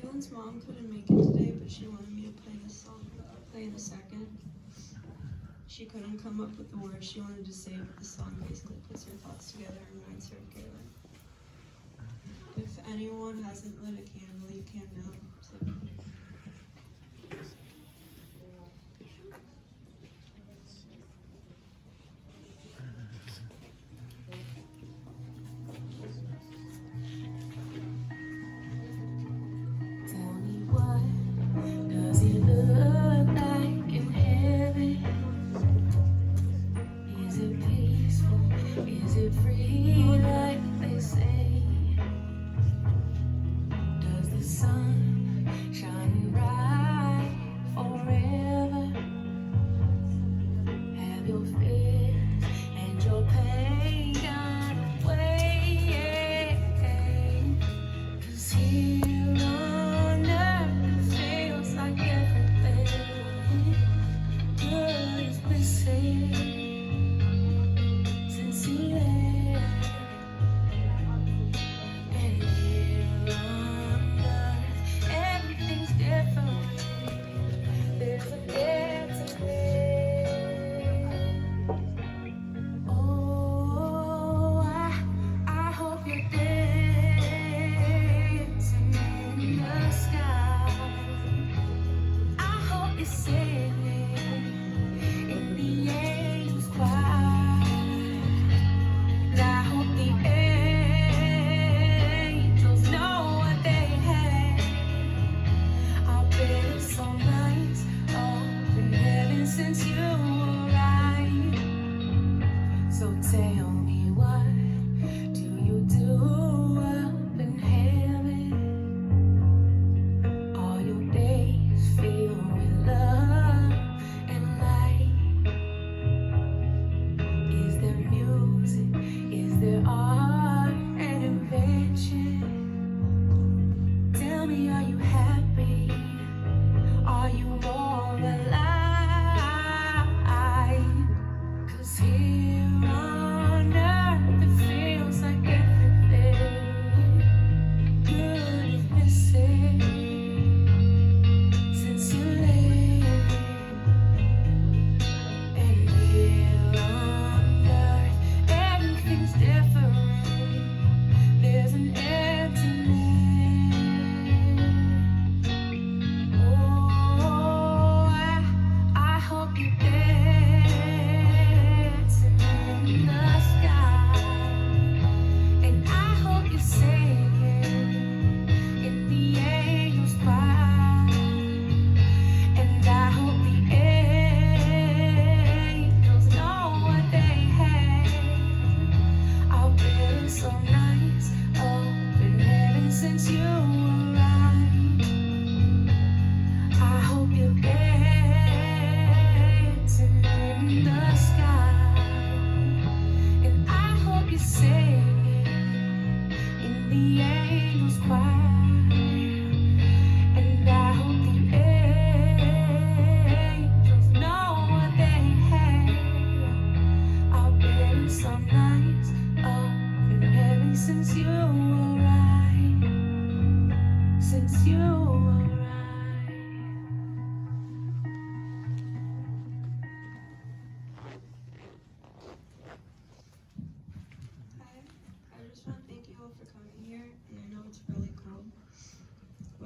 Caelin's mom couldn't make it today, but she wanted me to play this song, play in a second. She couldn't come up with the words she wanted to say, but the song basically puts her thoughts together and reminds her of Cailin. If anyone hasn't lit a candle, you can now. So.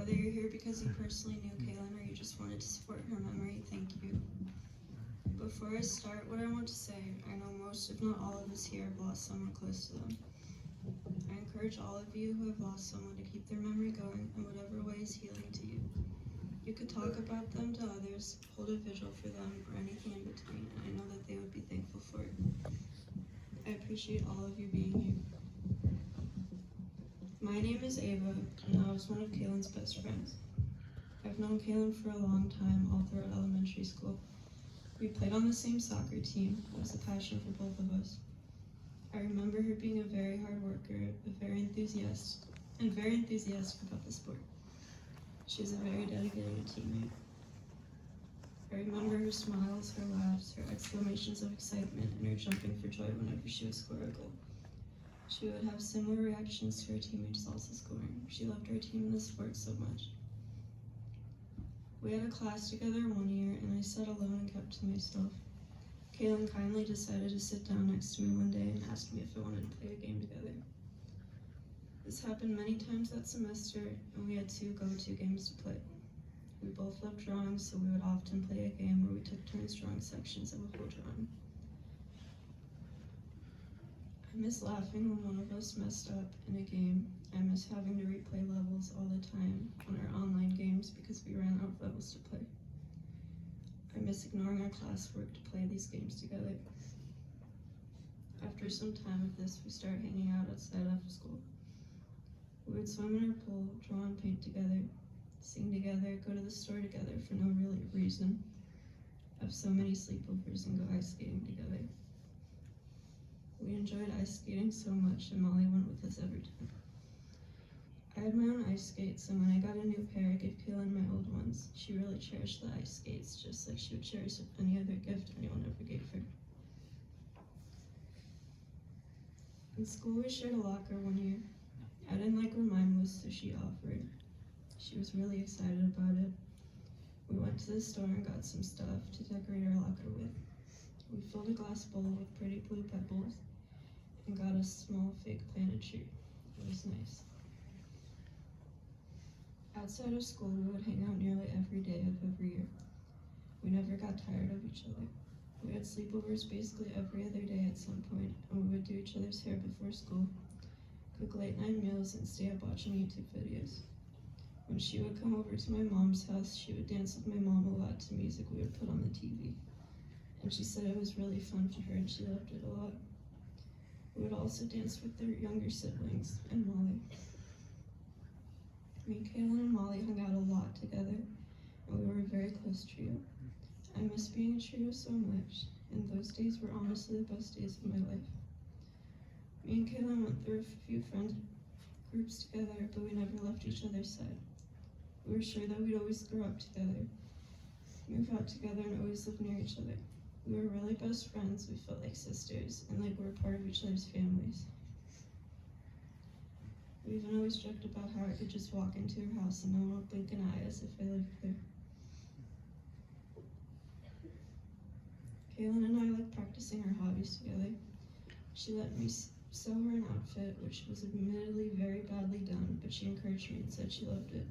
Whether you're here because you personally knew Cailin or you just wanted to support her memory, thank you. Before I start what I want to say, I know most, if not all of us here have lost someone close to them. I encourage all of you who have lost someone to keep their memory going in whatever way is healing to you. You could talk about them to others, hold a vigil for them, or anything in between, and I know that they would be thankful for it. I appreciate all of you being here. My name is Ava, and I was one of Cailin's best friends. I've known Cailin for a long time, all throughout elementary school. We played on the same soccer team. It was a passion for both of us. I remember her being a very hard worker, very enthusiastic about the sport. She was a very dedicated teammate. I remember her smiles, her laughs, her exclamations of excitement, and her jumping for joy whenever she would score a goal. She would have similar reactions to her teammates also scoring. She loved her team and the sport so much. We had a class together one year, and I sat alone and kept to myself. Cailin kindly decided to sit down next to me one day and asked me if I wanted to play a game together. This happened many times that semester, and we had 2 go-to games to play. We both loved drawing, so we would often play a game where we took turns drawing sections of a whole drawing. I miss laughing when one of us messed up in a game. I miss having to replay levels all the time on our online games because we ran out of levels to play. I miss ignoring our classwork to play these games together. After some time of this, we started hanging out outside after school. We would swim in our pool, draw and paint together, sing together, go to the store together for no real reason, have so many sleepovers and go ice skating together. We enjoyed ice skating so much, and Molly went with us every time. I had my own ice skates, and when I got a new pair, I gave Cailin my old ones. She really cherished the ice skates, just like she would cherish any other gift anyone ever gave her. In school, we shared a locker one year. I didn't like where mine was, so she offered. She was really excited about it. We went to the store and got some stuff to decorate our locker with. We filled a glass bowl with pretty blue pebbles and got a small fake planted tree. It was nice. Outside of school, we would hang out nearly every day of every year. We never got tired of each other. We had sleepovers basically every other day at some point, and we would do each other's hair before school, cook late-night meals, and stay up watching YouTube videos. When she would come over to my mom's house, she would dance with my mom a lot to music we would put on the TV. And she said it was really fun for her and she loved it a lot. We would also dance with their younger siblings and Molly. Me, Cailin, and Molly hung out a lot together, and we were a very close trio. I miss being a trio so much, and those days were honestly the best days of my life. Me and Cailin went through a few friend groups together, but we never left each other's side. We were sure that we'd always grow up together, move out together, and always live near each other. We were really best friends. We felt like sisters, and like we were part of each other's families. We even always joked about how I could just walk into her house and no one would blink an eye as if I lived there. Cailin and I liked practicing our hobbies together. She let me sew her an outfit, which was admittedly very badly done, but she encouraged me and said she loved it.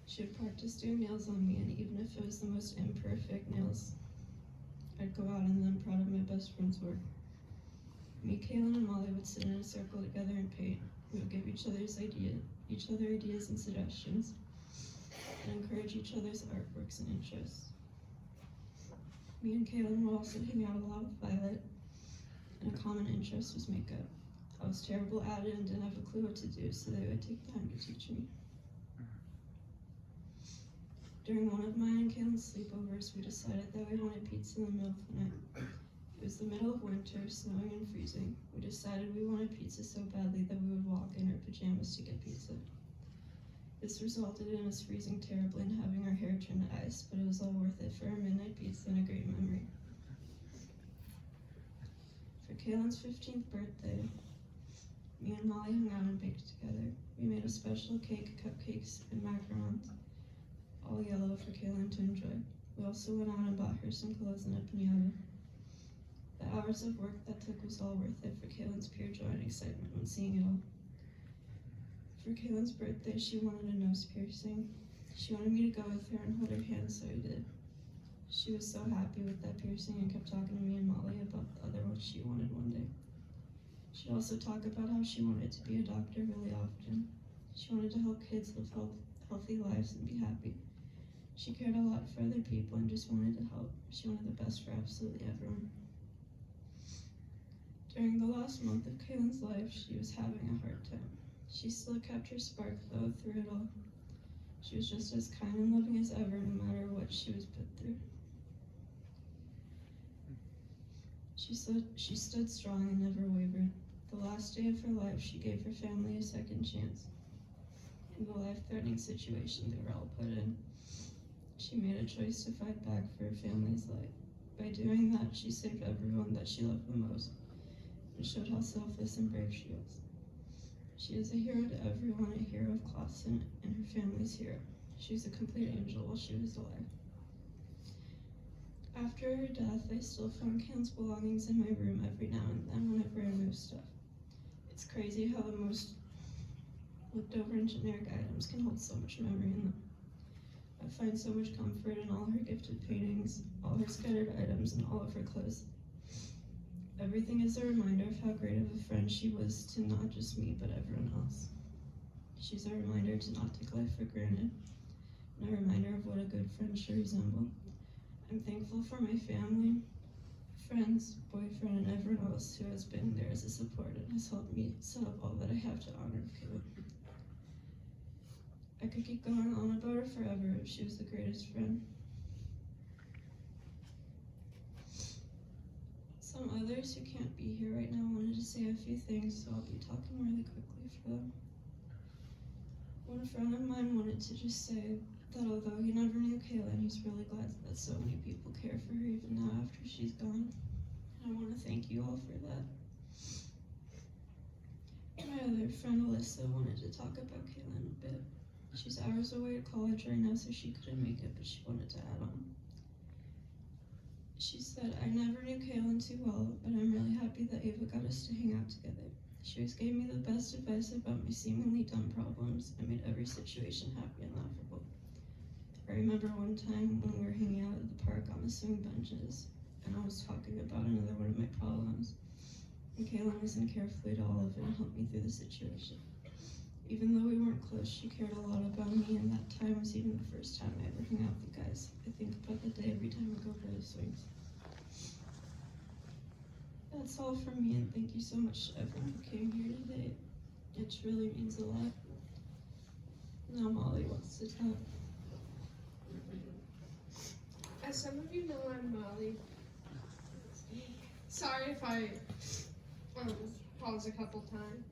She would practice doing nails on me, and even if it was the most imperfect nails, I'd go out and then proud of my best friend's work. Me, Cailin, and Molly would sit in a circle together and paint. We would give each other ideas and suggestions, and encourage each other's artworks and interests. Me and Cailin would also hang out a lot with Violet, and a common interest was makeup. I was terrible at it and didn't have a clue what to do, so they would take time to teach me. During one of mine and Cailin's sleepovers, we decided that we wanted pizza in the middle of the night. It was the middle of winter, snowing and freezing. We decided we wanted pizza so badly that we would walk in our pajamas to get pizza. This resulted in us freezing terribly and having our hair turn to ice, but it was all worth it for our midnight pizza and a great memory. For Cailin's 15th birthday, me and Molly hung out and baked together. We made a special cake, cupcakes, and macarons, all yellow for Cailin to enjoy. We also went out and bought her some clothes and a pinata. The hours of work that took was all worth it for Cailin's pure joy and excitement when seeing it all. For Cailin's birthday, she wanted a nose piercing. She wanted me to go with her and hold her hand, so I did. She was so happy with that piercing and kept talking to me and Molly about the other one she wanted one day. She'd also talk about how she wanted to be a doctor really often. She wanted to help kids live healthy lives and be happy. She cared a lot for other people and just wanted to help. She wanted the best for absolutely everyone. During the last month of Cailin's life, she was having a hard time. She still kept her spark, though, through it all. She was just as kind and loving as ever, no matter what she was put through. She stood strong and never wavered. The last day of her life, she gave her family a second chance. In the life-threatening situation they were all put in, she made a choice to fight back for her family's life. By doing that, she saved everyone that she loved the most, and showed how selfless and brave she was. She is a hero to everyone, a hero of class, and her family's hero. She was a complete angel while she was alive. After her death, I still found Cailin's belongings in my room every now and then whenever I moved stuff. It's crazy how the most looked over and generic items can hold so much memory in them. I find so much comfort in all her gifted paintings, all her scattered items, and all of her clothes. Everything is a reminder of how great of a friend she was to not just me, but everyone else. She's a reminder to not take life for granted, and a reminder of what a good friend should resemble. I'm thankful for my family, friends, boyfriend, and everyone else who has been there as a support and has helped me set up all that I have to honor Cailin. I could keep going on about her forever. She was the greatest friend. Some others who can't be here right now wanted to say a few things, so I'll be talking really quickly for them. One friend of mine wanted to just say that although he never knew Cailin, he's really glad that so many people care for her even now after she's gone. And I want to thank you all for that. My other friend Alyssa wanted to talk about Cailin a bit. She's hours away at college right now, so she couldn't make it, but she wanted to add on. She said, I never knew Cailin too well, but I'm really happy that Ava got us to hang out together. She always gave me the best advice about my seemingly dumb problems and made every situation happy and laughable. I remember one time when we were hanging out at the park on the swing benches, and I was talking about another one of my problems, and Cailin listened carefully to all of it and helped me through the situation. Even though we weren't close, she cared a lot about me, and that time was even the first time I ever hung out with the guys. I think about the day every time I go for the swings. That's all from me, and thank you so much to everyone who came here today. It really means a lot. Now Molly wants to talk. As some of you know, I'm Molly. Sorry if I pause a couple times.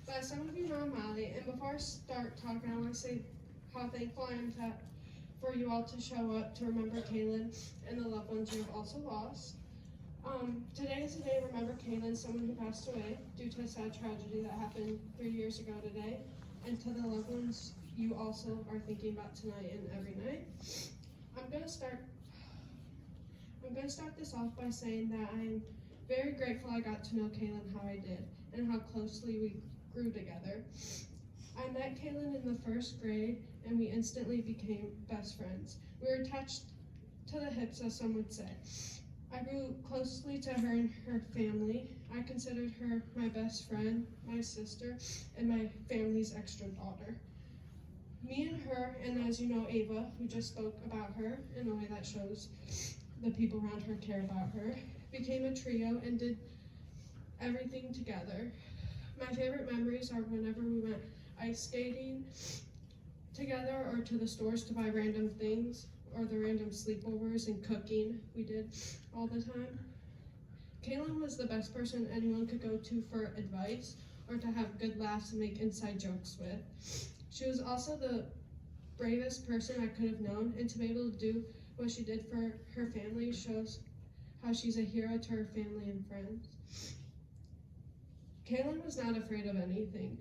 But as some of you know, I'm Molly, and before I start talking, I want to say how thankful I am for you all to show up to remember Cailin and the loved ones you have also lost. Today is the day to remember Cailin, someone who passed away due to a sad tragedy that happened 3 years ago today, and to the loved ones you also are thinking about tonight and every night. I'm gonna start this off by saying that I'm very grateful I got to know Cailin how I did, and how closely we grew together. I met Cailin in the first grade, and we instantly became best friends. We were attached to the hips, as some would say. I grew closely to her and her family. I considered her my best friend, my sister, and my family's extra daughter. Me and her, and as you know, Ava, who just spoke about her in a way that shows the people around her care about her, became a trio and did everything together. My favorite memories are whenever we went ice skating together, or to the stores to buy random things, or the random sleepovers and cooking we did all the time. Cailin was the best person anyone could go to for advice, or to have good laughs and make inside jokes with. She was also the bravest person I could have known, and to be able to do what she did for her family shows how she's a hero to her family and friends. Cailin was not afraid of anything.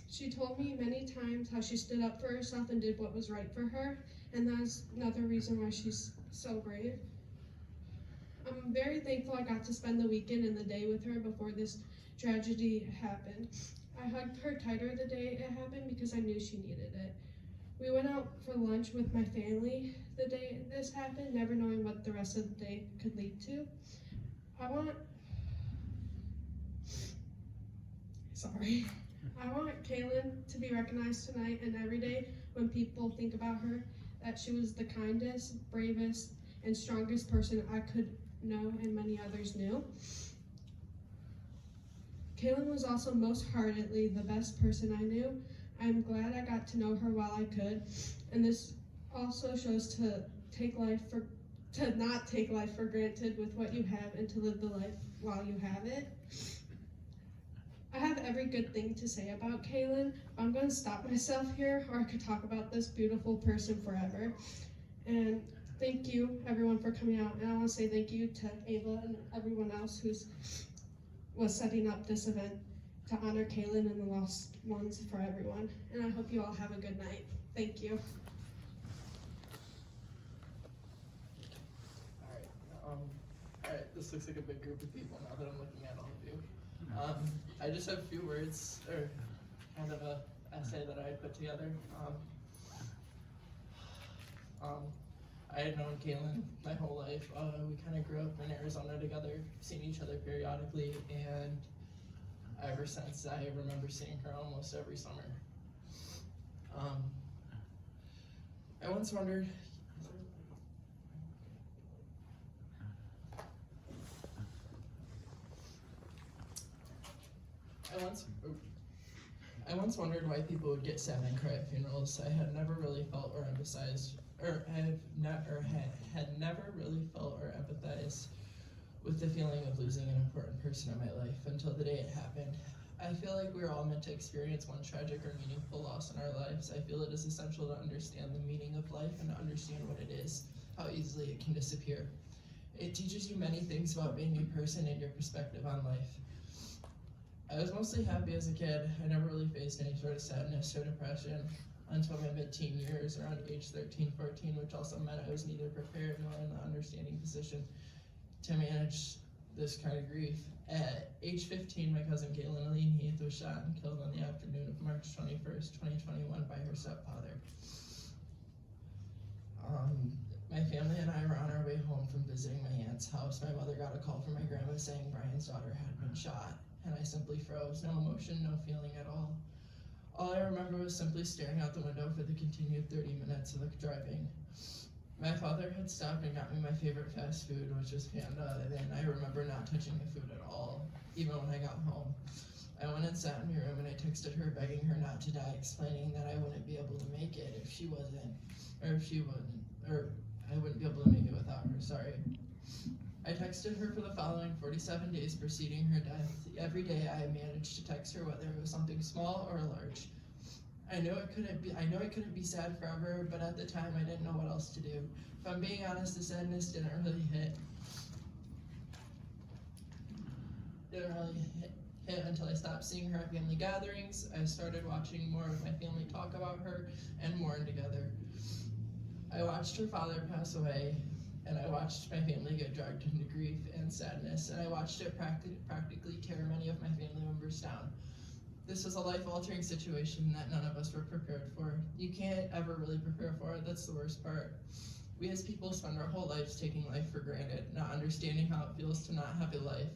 She told me many times how she stood up for herself and did what was right for her, and that's another reason why she's so brave. I'm very thankful I got to spend the weekend and the day with her before this tragedy happened. I hugged her tighter the day it happened because I knew she needed it. We went out for lunch with my family the day this happened, never knowing what the rest of the day could lead to. I want Cailin to be recognized tonight and every day when people think about her, that she was the kindest, bravest, and strongest person I could know and many others knew. Cailin was also most heartedly the best person I knew. I'm glad I got to know her while I could, and this also shows to not take life for granted with what you have, and to live the life while you have it. I have every good thing to say about Cailin, but I'm going to stop myself here, or I could talk about this beautiful person forever. And thank you, everyone, for coming out. And I want to say thank you to Ava and everyone else who was setting up this event to honor Cailin and the lost ones for everyone. And I hope you all have a good night. Thank you. Alright, this looks like a big group of people now that I'm looking at all of you. I just have a few words, or kind of a essay that I put together. I had known Cailin my whole life. We kind of grew up in Arizona together, seen each other periodically, and ever since I remember seeing her almost every summer. I once wondered, I once wondered why people would get sad and cry at funerals. I had never really felt or emphasized, or had never really felt or empathized with the feeling of losing an important person in my life until the day it happened. I feel like we're all meant to experience one tragic or meaningful loss in our lives. I feel it is essential to understand the meaning of life and to understand what it is, how easily it can disappear. It teaches you many things about being a person and your perspective on life. I was mostly happy as a kid. I never really faced any sort of sadness or depression until my mid-teen years, around age 13, 14, which also meant I was neither prepared nor in the understanding position to manage this kind of grief. At age 15, my cousin Cailin Heath was shot and killed on the afternoon of March 21st, 2021 by her stepfather. My family and I were on our way home from visiting my aunt's house. My mother got a call from my grandma saying Brian's daughter had been shot, and I simply froze. No emotion, no feeling at all. All I remember was simply staring out the window for the continued 30 minutes of the driving. My father had stopped and got me my favorite fast food, which was Panda, and I remember not touching the food at all, even when I got home. I went and sat in my room and I texted her, begging her not to die, explaining that I wouldn't be able to make it if she wasn't, or I wouldn't be able to make it without her, sorry. I texted her for the following 47 days preceding her death. Every day I managed to text her, whether it was something small or large. I know it couldn't be sad forever, but at the time I didn't know what else to do. If I'm being honest, the sadness didn't really hit until I stopped seeing her at family gatherings. I started watching more of my family talk about her and mourn together. I watched her father pass away, and I watched my family get dragged into grief and sadness, and I watched it practically tear many of my family members down. This was a life-altering situation that none of us were prepared for. You can't ever really prepare for it, that's the worst part. We as people spend our whole lives taking life for granted, not understanding how it feels to not have a life.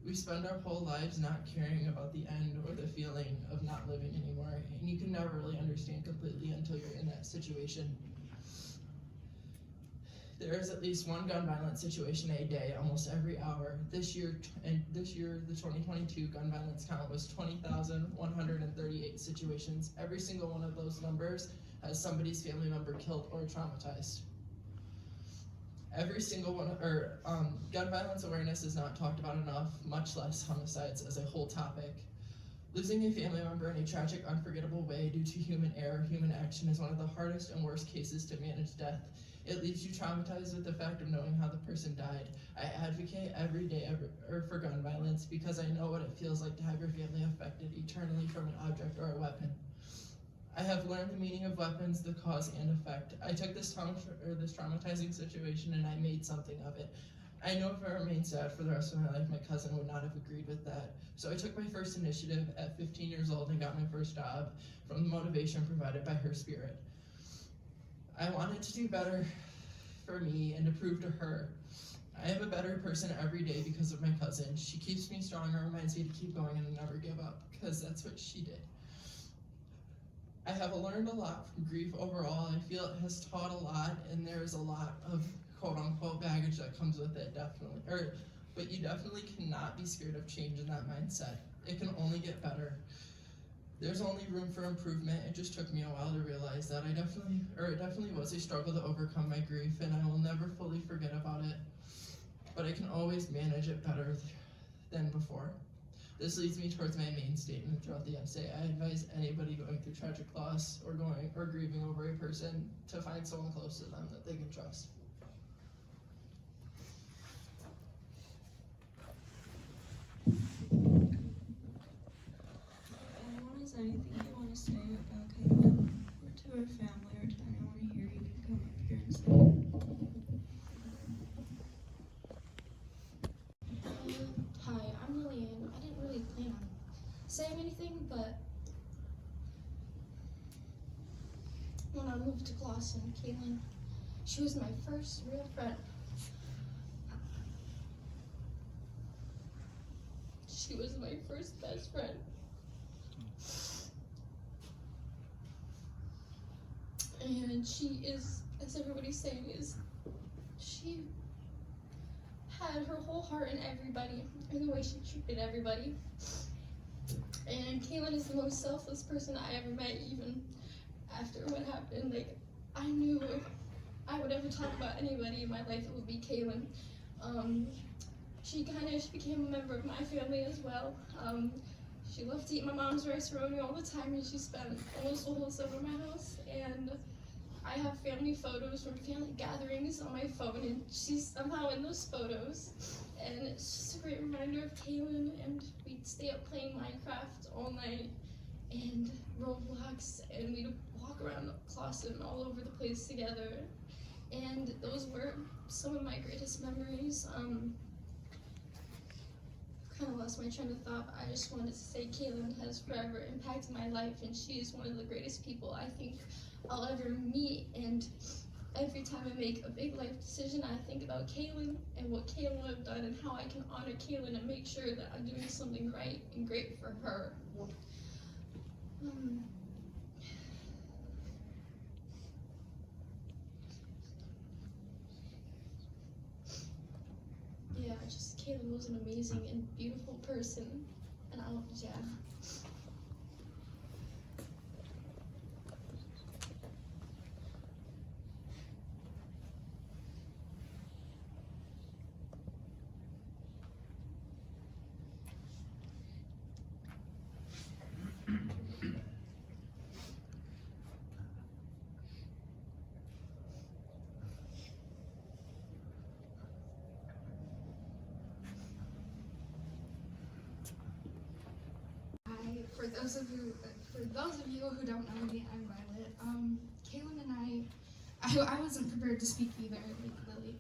We spend our whole lives not caring about the end or the feeling of not living anymore, and you can never really understand completely until you're in that situation. There is at least one gun violence situation a day, almost every hour. This year, the 2022 gun violence count was 20,138 situations. Every single one of those numbers has somebody's family member killed or traumatized. Every single one, gun violence awareness is not talked about enough, much less homicides as a whole topic. Losing a family member in a tragic, unforgettable way due to human error, human action is one of the hardest and worst cases to manage death. It leaves you traumatized with the fact of knowing how the person died. I advocate every day for gun violence because I know what it feels like to have your family affected eternally from an object or a weapon. I have learned the meaning of weapons, the cause and effect. I took this traumatizing situation and I made something of it. I know if I remained sad for the rest of my life, my cousin would not have agreed with that. So I took my first initiative at 15 years old and got my first job from the motivation provided by her spirit. I wanted to do better for me and to prove to her. I am a better person every day because of my cousin. She keeps me strong and reminds me to keep going and never give up, because that's what she did. I have learned a lot from grief overall. I feel it has taught a lot, and there is a lot of quote-unquote baggage that comes with it, definitely. But you definitely cannot be scared of change in that mindset. It can only get better. There's only room for improvement. It just took me a while to realize that it definitely was a struggle to overcome my grief, and I will never fully forget about it. But I can always manage it better than before. This leads me towards my main statement throughout the essay. I advise anybody going through tragic loss or grieving over a person to find someone close to them that they can trust. say about Cailin or to her family or to anyone here, you can come up here and say it. Hi, I'm Lillian. I didn't really plan on saying anything, but when I moved to Clawson, Cailin, she was my first real friend. She was my first best friend. And she is, as everybody's saying, she had her whole heart in everybody, and the way she treated everybody. And Cailin is the most selfless person I ever met, even after what happened. Like, I knew if I would ever talk about anybody in my life, it would be Cailin. She became a member of my family as well. She loved to eat my mom's rice-a-roni all the time, and she spent almost the whole summer at my house. And I have family photos from family gatherings on my phone, and she's somehow in those photos. And it's just a great reminder of Cailin, and we'd stay up playing Minecraft all night, and Roblox, and we'd walk around Clawson all over the place together. And those were some of my greatest memories. Kind of lost my train of thought, but I just wanted to say Cailin has forever impacted my life, and she is one of the greatest people I think I'll ever meet. And every time I make a big life decision, I think about Cailin and what Cailin would have done and how I can honor Cailin and make sure that I'm doing something right and great for her. Yeah, just Cailin was an amazing and beautiful person, and yeah. For those of you who don't know me, I'm Violet. Cailin and I wasn't prepared to speak either, like Lily.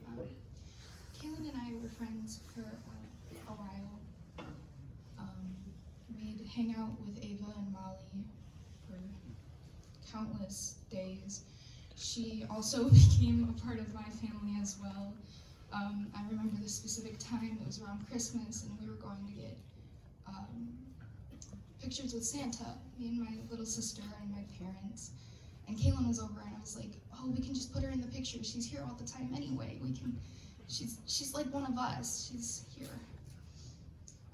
Cailin and I were friends for a while. We'd hang out with Ava and Molly for countless days. She also became a part of my family as well. I remember the specific time, it was around Christmas, and we were going to get pictures with Santa, me and my little sister and my parents. And Cailin was over, and I was like, oh, we can just put her in the picture. She's here all the time anyway. She's like one of us. She's here.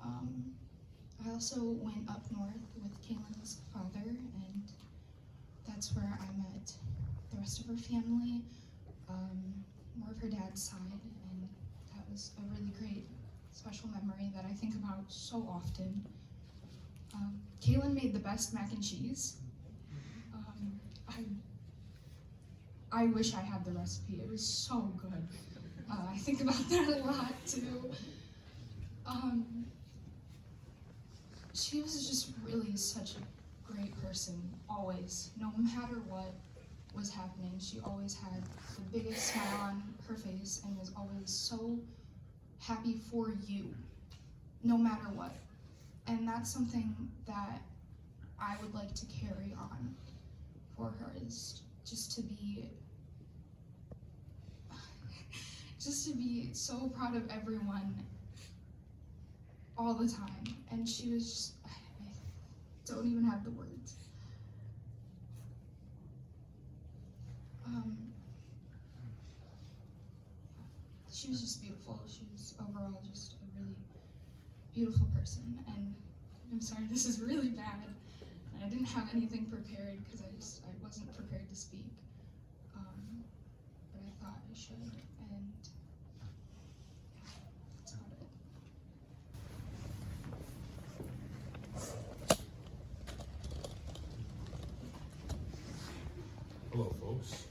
I also went up north with Cailin's father, and that's where I met the rest of her family, more of her dad's side, and that was a really great, special memory that I think about so often. Cailin made the best mac and cheese. I wish I had the recipe. It was so good. I think about that a lot too. She was just really such a great person, always. No matter what was happening, she always had the biggest smile on her face and was always so happy for you, no matter what. And that's something that I would like to carry on for her, is just to be so proud of everyone all the time. And she was just, I don't even have the words. She was just beautiful. She was overall just a really beautiful person. And I'm sorry, this is really bad. I didn't have anything prepared because I wasn't prepared to speak. But I thought I should, and that's about it. Hello, folks.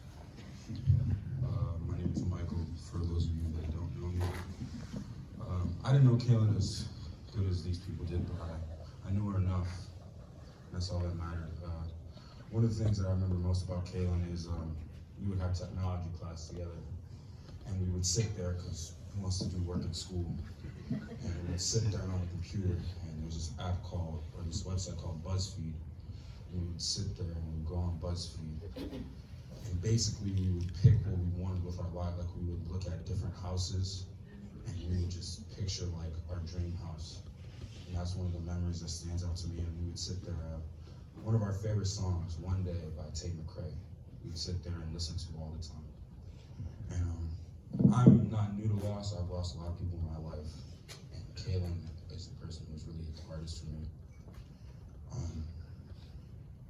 My name is Michael, for those of you that don't know me. I didn't know Cailin as good as these people did, but I knew her enough. That's all that mattered. one of the things that I remember most about Cailin is we would have technology class together, and we would sit there because who wants to do work at school, and we would sit down on the computer, and there was this app called, or this website called BuzzFeed, and we would sit there and we would go on BuzzFeed, and basically we would pick what we wanted with our life. Like we would look at different houses, and we would just picture like our dream house. And that's one of the memories that stands out to me. And we would sit there, one of our favorite songs, One Day by Tate McRae, we would sit there and listen to all the time. And I'm not new to loss. I've lost a lot of people in my life. And Cailin is the person who's really hit the hardest for me.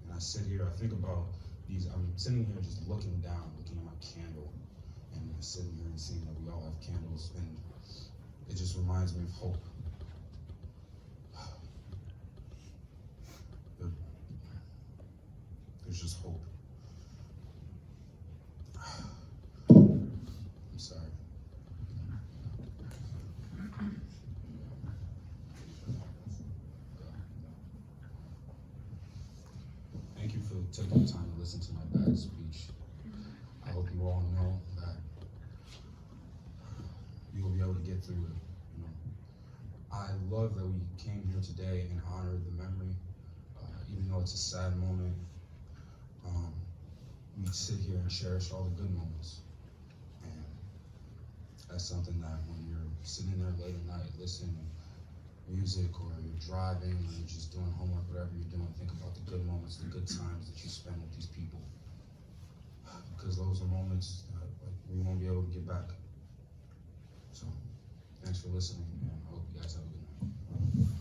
And I sit here, I think about these, I'm sitting here just looking down, looking at my candle, and sitting here and seeing that we all have candles, and it just reminds me of hope. There's just hope. I'm sorry. Thank you for taking the time to listen to my bad speech. I hope you all know that you will be able to get through it. You know, I love that we came here today and honored the memory, even though it's a sad moment. We sit here and cherish all the good moments, and that's something that when you're sitting there late at night listening to music, or you're driving, or you're just doing homework, whatever you're doing, think about the good moments, the good times that you spend with these people, because those are moments that we won't be able to get back. So, thanks for listening, and I hope you guys have a good night.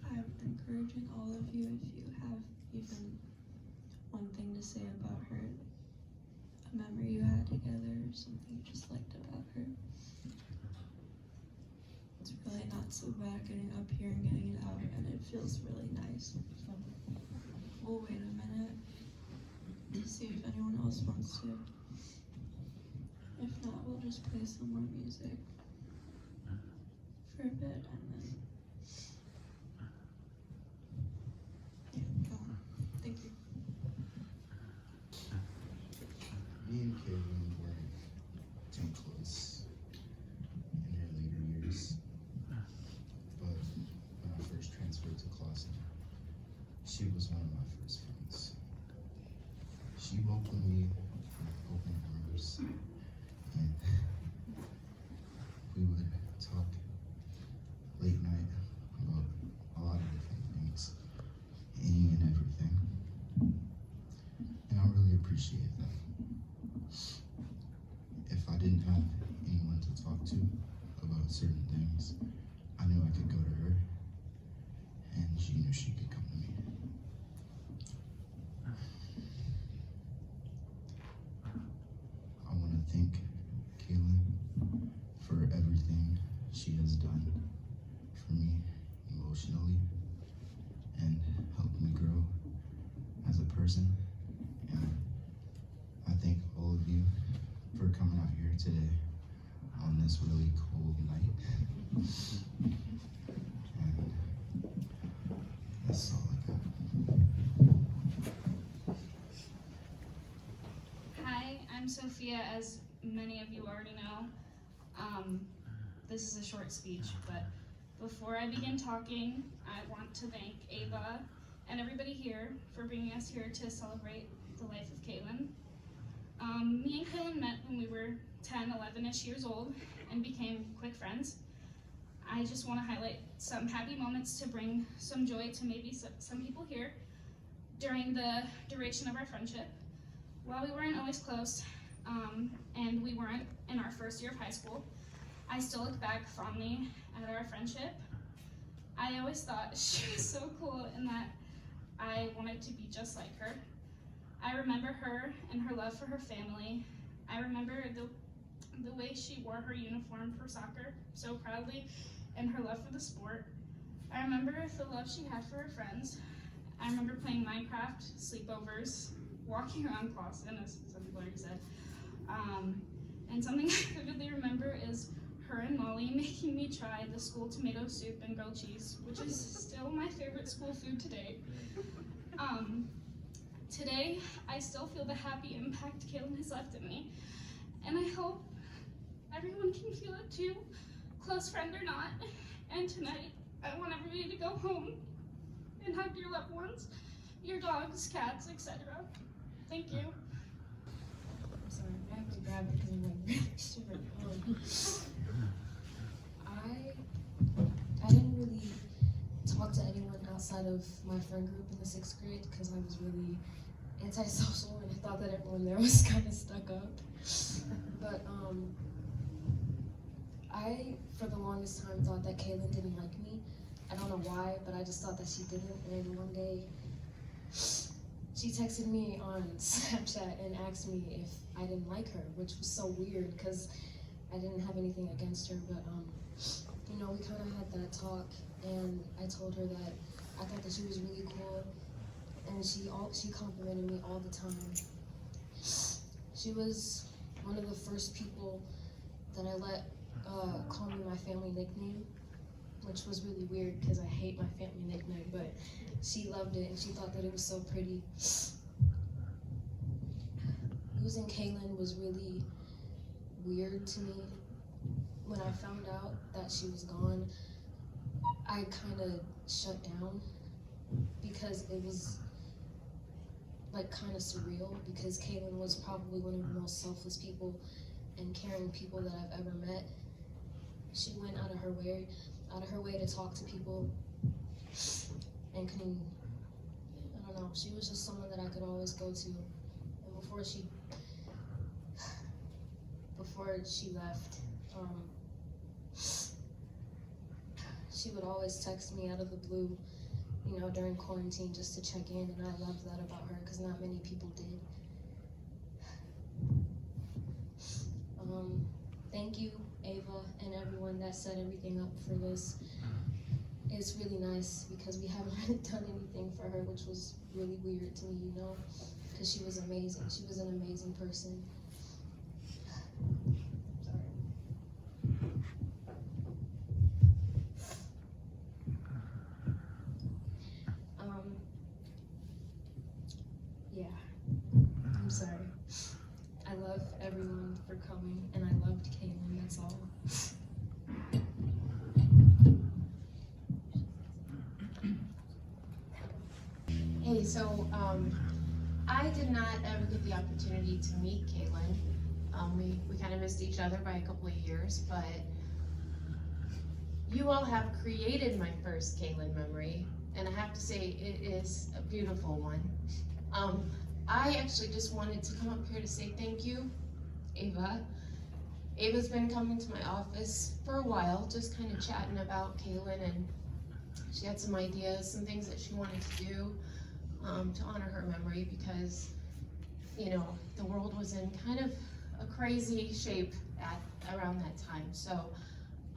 I'm encouraging all of you, if you have even one thing to say about her, a memory you had together, or something you just liked about her. It's really not so bad getting up here and getting it out, and it feels really nice. So we'll wait a minute to see if anyone else wants to. If not, we'll just play some more music for a bit, and then thank you. Me and Cailin weren't too close in her later years, but when I first transferred to Clawson, she was one of my first friends. She welcomed me with open arms, and we would talk late night about a lot of different things, any and everything, and I really appreciate that. If I didn't have anyone to talk to about certain things, I knew I could go to her, and she knew she could come to me. I want to thank Cailin for everything she has done for me emotionally and helped me grow as a person. And I thank all of you for coming out here today on this really cold night. And that's all I got. Hi, I'm Sophia, as many of you already know. This is a short speech, but before I begin talking, I want to thank Ava and everybody here for bringing us here to celebrate the life of Cailin. Me and Cailin met when we were 10, 11-ish years old and became quick friends. I just want to highlight some happy moments to bring some joy to maybe some people here during the duration of our friendship. While we weren't always close, and we weren't in our first year of high school, I still look back fondly at our friendship. I always thought she was so cool and that I wanted to be just like her. I remember her and her love for her family. I remember the way she wore her uniform for soccer so proudly and her love for the sport. I remember the love she had for her friends. I remember playing Minecraft, sleepovers, walking around Clawson, as some people already said. And something I vividly remember is her and Molly making me try the school tomato soup and grilled cheese, which is still my favorite school food today. Today, I still feel the happy impact Cailin has left in me, and I hope everyone can feel it too, close friend or not. And tonight, I want everybody to go home and hug your loved ones, your dogs, cats, etc. Thank you. I'm sorry, I have to grab it because I'm like really shivering. I didn't really talk to anyone outside of my friend group in the 6th grade because I was really antisocial and I thought that everyone there was kind of stuck up. But I, for the longest time, thought that Cailin didn't like me. I don't know why, but I just thought that she didn't. And one day, she texted me on Snapchat and asked me if I didn't like her, which was so weird because I didn't have anything against her. But you know, we kind of had that talk, and I told her that I thought that she was really cool, and she complimented me all the time. She was one of the first people that I let call me my family nickname, which was really weird because I hate my family nickname, but she loved it and she thought that it was so pretty. Losing Cailin was really weird to me. When I found out that she was gone, I kind of shut down because it was like kind of surreal, because Cailin was probably one of the most selfless people and caring people that I've ever met. She went out of her way to talk to people, and I don't know, she was just someone that I could always go to. And before she left, she would always text me out of the blue, you know, during quarantine just to check in, and I loved that about her because not many people did. Thank you, Ava, and everyone that set everything up for this. It's really nice because we haven't really done anything for her, which was really weird to me, you know, because she was amazing. She was an amazing person. Sorry. Yeah, I'm sorry. I love everyone for coming, and I loved Cailin, that's all. Hey, so I did not ever get the opportunity to meet Cailin. We kind of missed each other by a couple of years, but you all have created my first Cailin memory, and I have to say it is a beautiful one. I actually just wanted to come up here to say thank you, Ava. Ava's been coming to my office for a while, just kind of chatting about Cailin, and she had some ideas, some things that she wanted to do to honor her memory, because, you know, the world was in kind of a crazy shape around that time. So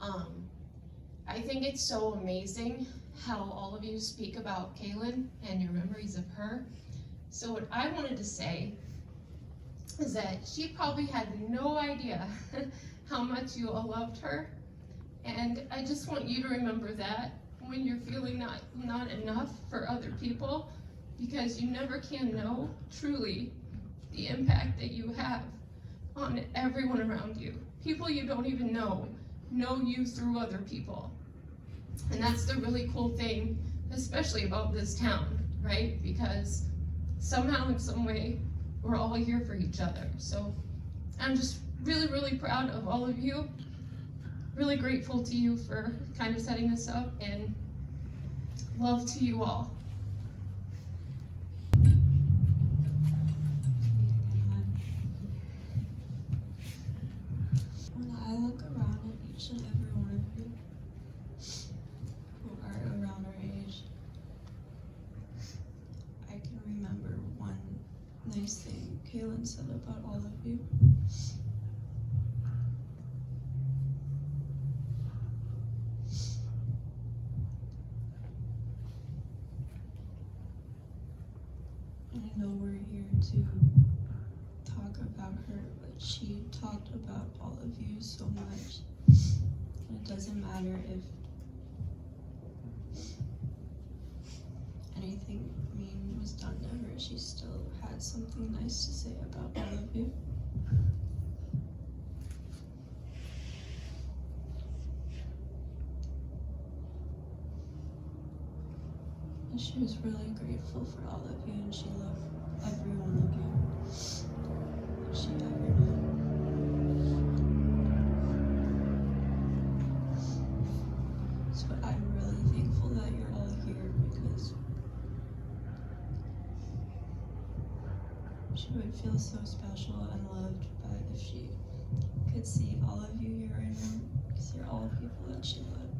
I think it's so amazing how all of you speak about Cailin and your memories of her. So what I wanted to say is that she probably had no idea how much you all loved her. And I just want you to remember that when you're feeling not enough for other people, because you never can know truly the impact that you have on everyone around you. People you don't even know you through other people. And that's the really cool thing, especially about this town, right? Because somehow, in some way, we're all here for each other. So I'm just really, really proud of all of you. Really grateful to you for kind of setting this up, and love to you all. When I look around at each and every one of you who are around our age, I can remember one nice thing Cailin said about all of you. I know we're here to talk about her, but she talked about all of you so much. It doesn't matter if anything mean was done to her, she still had something nice to say about all of you. And she was really grateful for all of you, and she loved every one of you that she ever knew. So I'm really thankful that you're all here, because she would feel so special and loved if she could see all of you here right now, because you're all people that she loved.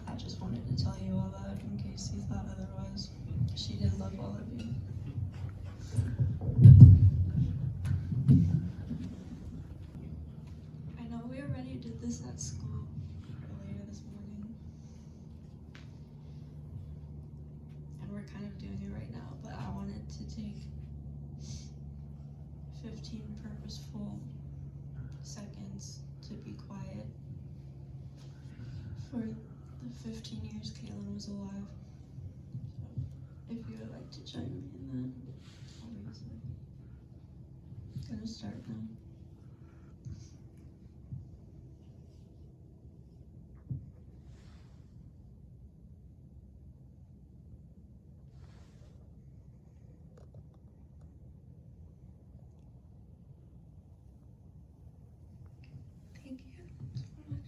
I just wanted to tell you all that in case you thought otherwise. She did love all of you. I know we already did this at school earlier this morning, and we're kind of doing it right now, but I wanted to take 15 purposeful seconds to be quiet for the 15 years Cailin was alive. So, if you would like to join me in that, obviously. Gonna start now. Thank you so much.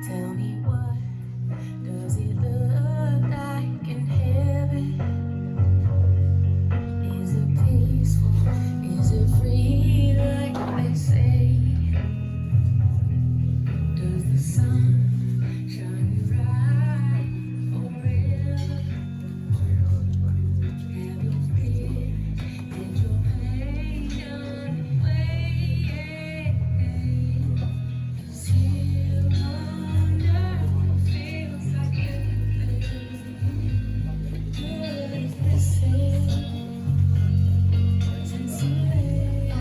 Tell me, what does it look like in heaven? Is it peaceful? Is it free like they say? Does the sun shine bright forever? Have your fear and your pain away? 'Cause here under feels like heaven. Good as they say. Since you lay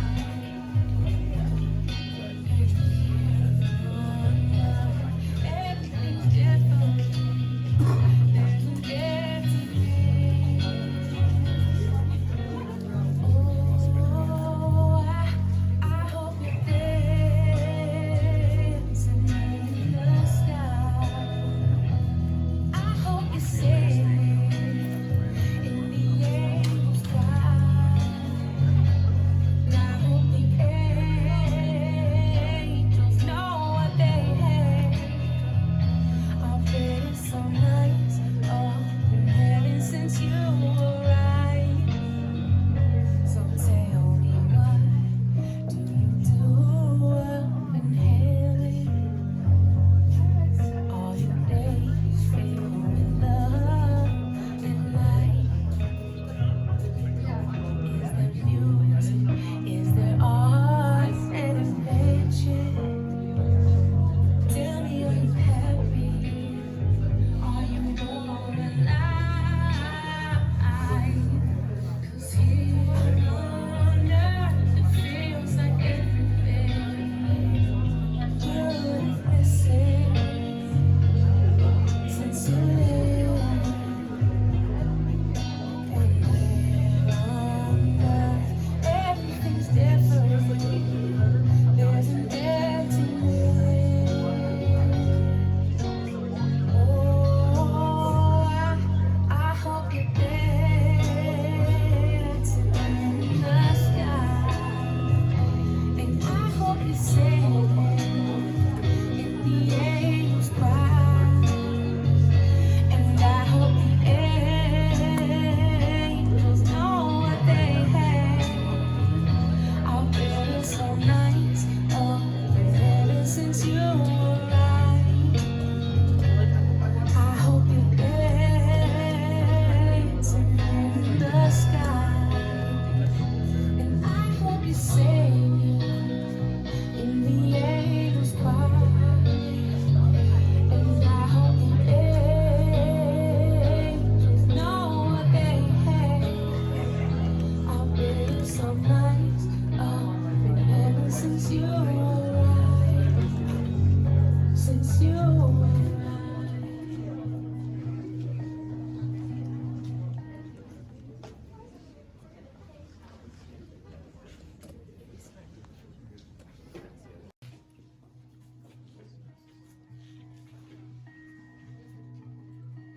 since you arrived.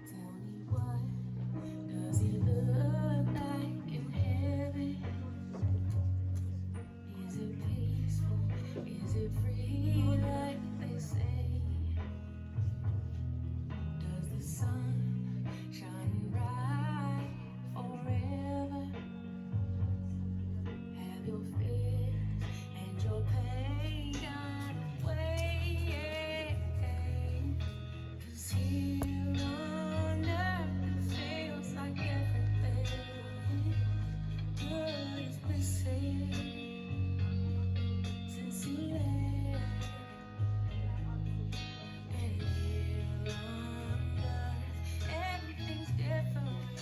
Tell me, what does it look like in heaven? Is it peaceful? Is it free like they say? Does the sun shine bright forever? Have your fears and your pain gone away? 'Cause here on earth it feels like everything good is missing since you left. And here on earth everything's different.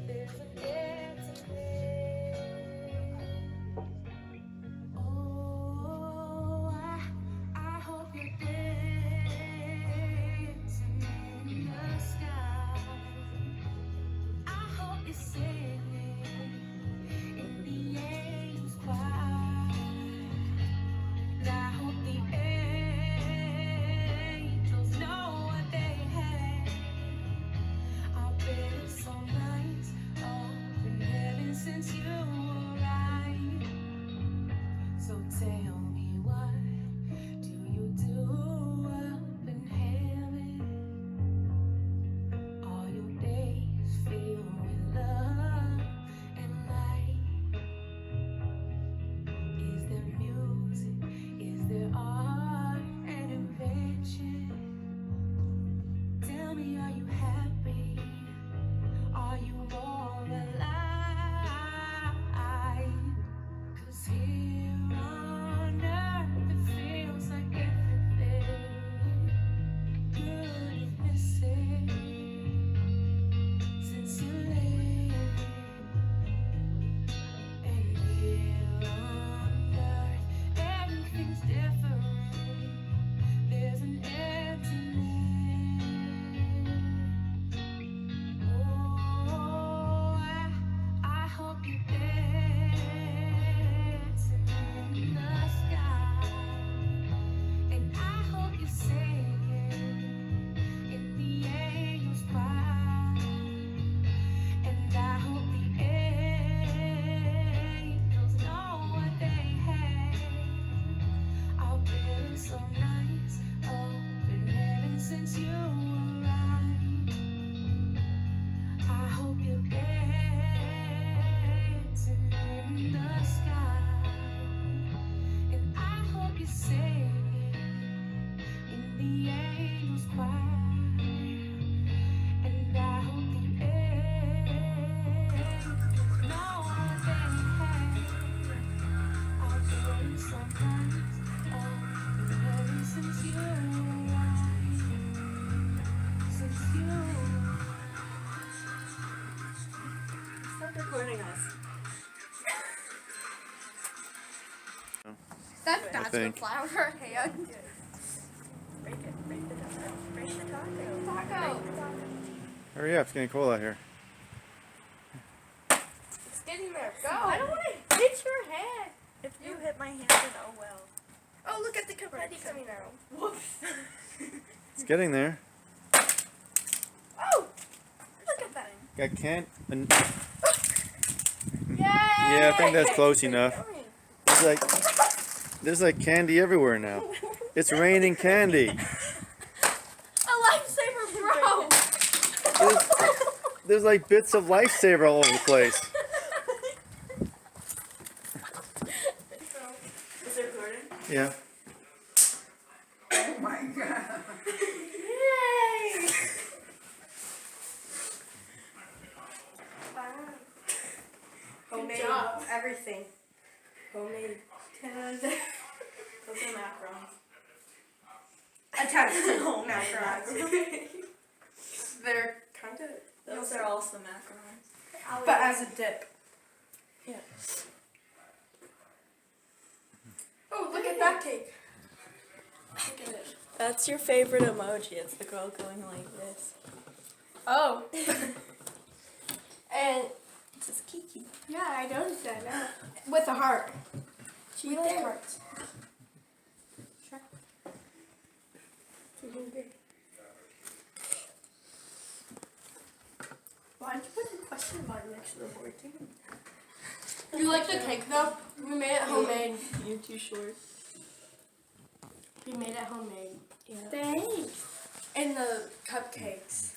There's an emptiness. Oh, I hope you're dancing in the sky. I hope you're singing in the angel's choir. And I hope the angels know what they had. I've been so nice up in heaven since you arrived. So tell me, what do you do up in heaven? All your days filled with love and light. Is there music? Is there art and invention? Tell me, are you happy? Are you more alive? 'Cause here on earth it feels like everything good is missing since you left. And here on earth everything's different. There's an emptiness. Oh, I hope you're dancing in the sky. And I hope you're singing in the angel's choir. And I hope the angels know what they had. I've been so nice up in heaven since you arrived. I hope you're dancing in the sky. And I hope you're singing in the angel's choir. And I hope the angels know what they had. I've been so nice up in heaven since you arrived. Since you Stop recording us. That's I the think. flower hand. Break it. Break the taco. Break the taco. Taco. Hurry up, it's getting cold out here. It's getting there. Go. I don't want to hit your head. If you hit my hand, then oh well. Oh, look at the confetti coming out. Whoops. It's getting there. Oh! Look at that. Got can. Yay! Yeah, I think that's close enough. There's like candy everywhere now. It's raining candy. A lifesaver, bro! There's like bits of Lifesaver all over the place. Is it recording? Yeah. Oh my god. Yay! Wow. Homemade everything. Homemade. Those are macarons. Attached to whole macarons. They're kind of. Those are also macarons. But as a dip. Yeah. Oh, look at that cake. Look at it. That's your favorite emoji. It's the girl going like this. Oh. And This is Kiki. yeah, I noticed that now. With a heart. She likes there. hearts. Why did you put a question mark next to the board too? You like the cake though? We made it homemade. You're too short. We made it homemade. Yeah. Thanks. And the cupcakes.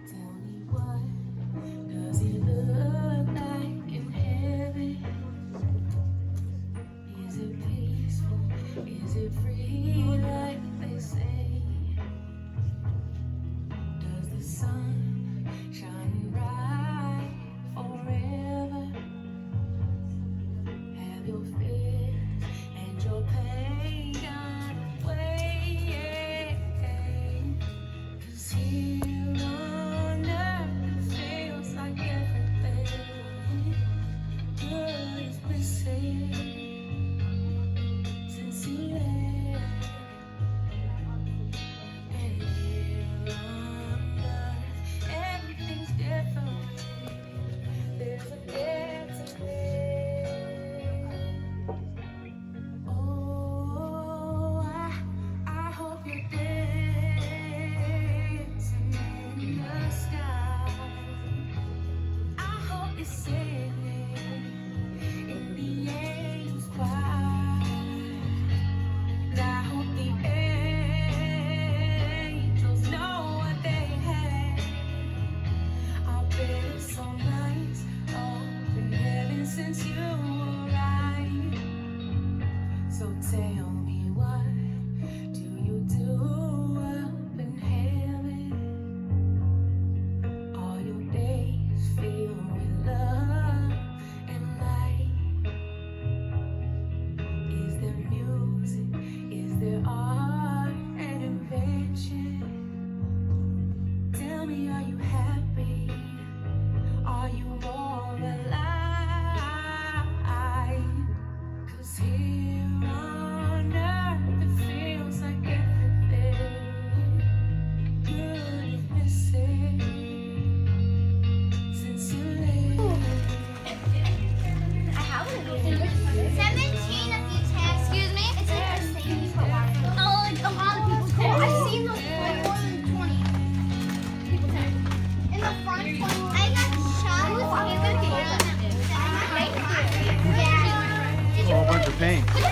Tell me what does it look like in heaven? Is it peaceful? Is it free like they say? Does the sun shine bright forever? Have your fears and your pain gone away? 'Cause here on earth it feels like everything good is missing since you left. And here on earth everything's different. There's a getting. Oh, I hope you're dancing in the sky. I hope you're singing in the angel's choir. And I hope the angels know what they had. I've been so nice up in heaven since you arrived. So tell me, what do you do up in heaven? All your days filled with love and light. Is there music? Is there art and invention? Tell me, are you happy? Are you more alive? 'Cause here on earth it feels like everything good is missing since you left. I have one of those. 17 of you text. Excuse me? It's like the same for a while. Oh, like a lot of people text. I've seen those like more than 20 people text. In the front, 20. I got shot. A whole bunch of paint. Did you